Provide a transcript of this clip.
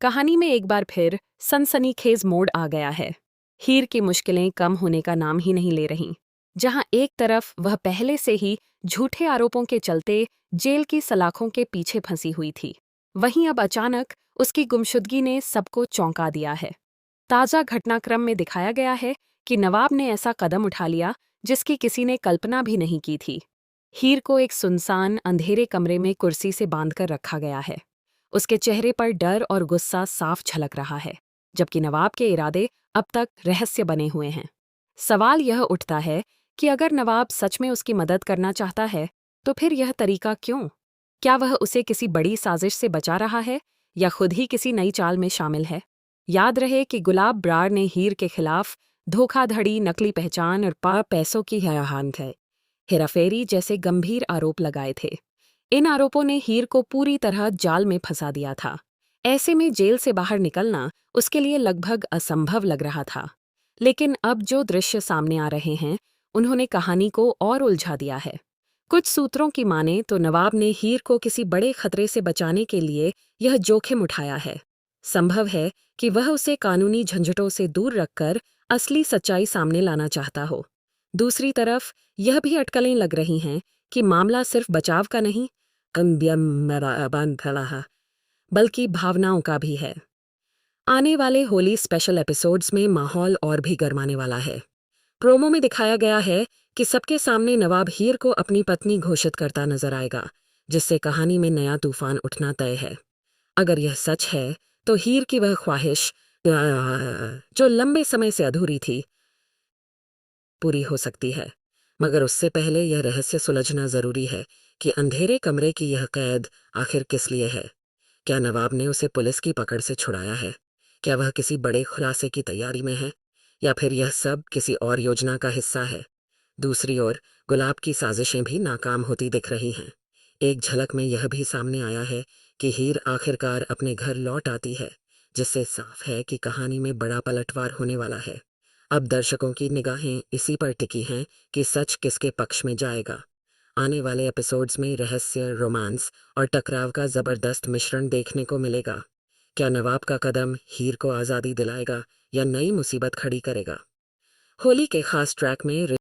कहानी में एक बार फिर सनसनीखेज मोड़ आ गया है। हीर की मुश्किलें कम होने का नाम ही नहीं ले रहीं। जहां एक तरफ वह पहले से ही झूठे आरोपों के चलते जेल की सलाखों के पीछे फंसी हुई थी, वहीं अब अचानक उसकी गुमशुदगी ने सबको चौंका दिया है। ताज़ा घटनाक्रम में दिखाया गया है कि नवाब ने ऐसा कदम उठा लिया जिसकी किसी ने कल्पना भी नहीं की थी। हीर को एक सुनसान अंधेरे कमरे में कुर्सी से बांधकर रखा गया है। उसके चेहरे पर डर और गुस्सा साफ झलक रहा है, जबकि नवाब के इरादे अब तक रहस्य बने हुए हैं। सवाल यह उठता है कि अगर नवाब सच में उसकी मदद करना चाहता है, तो फिर यह तरीका क्यों? क्या वह उसे किसी बड़ी साजिश से बचा रहा है या खुद ही किसी नई चाल में शामिल है? याद रहे कि गुलाब ब्रार ने हीर के खिलाफ धोखाधड़ी, नकली पहचान और पैसों की हेराफेरी जैसे गंभीर आरोप लगाए थे। इन आरोपों ने हीर को पूरी तरह जाल में फंसा दिया था। ऐसे में जेल से बाहर निकलना उसके लिए लगभग असंभव लग रहा था। लेकिन अब जो दृश्य सामने आ रहे हैं, उन्होंने कहानी को और उलझा दिया है। कुछ सूत्रों की माने तो नवाब ने हीर को किसी बड़े खतरे से बचाने के लिए यह जोखिम उठाया है। संभव है कि वह उसे कानूनी झंझटों से दूर रखकर असली सच्चाई सामने लाना चाहता हो। दूसरी तरफ यह भी अटकलें लग रही हैं कि मामला सिर्फ बचाव का नहीं, बल्कि भावनाओं का भी है। आने वाले होली स्पेशल एपिसोड्स में माहौल और भी गरमाने वाला है। प्रोमो में दिखाया गया है कि सबके सामने नवाब हीर को अपनी पत्नी घोषित करता नजर आएगा, जिससे कहानी में नया तूफान उठना तय है। अगर यह सच है तो हीर की वह ख्वाहिश जो लंबे समय से अधूरी थी, पूरी हो सकती है। मगर उससे पहले यह रहस्य सुलझना जरूरी है कि अंधेरे कमरे की यह कैद आखिर किस लिए है। क्या नवाब ने उसे पुलिस की पकड़ से छुड़ाया है? क्या वह किसी बड़े खुलासे की तैयारी में है, या फिर यह सब किसी और योजना का हिस्सा है? दूसरी ओर गुलाब की साजिशें भी नाकाम होती दिख रही हैं। एक झलक में यह भी सामने आया है कि हीर आखिरकार अपने घर लौट आती है, जिससे साफ है कि कहानी में बड़ा पलटवार होने वाला है। अब दर्शकों की निगाहें इसी पर टिकी हैं कि सच किसके पक्ष में जाएगा। आने वाले एपिसोड्स में रहस्य, रोमांस और टकराव का जबरदस्त मिश्रण देखने को मिलेगा। क्या नवाब का कदम हीर को आज़ादी दिलाएगा या नई मुसीबत खड़ी करेगा? होली के खास ट्रैक में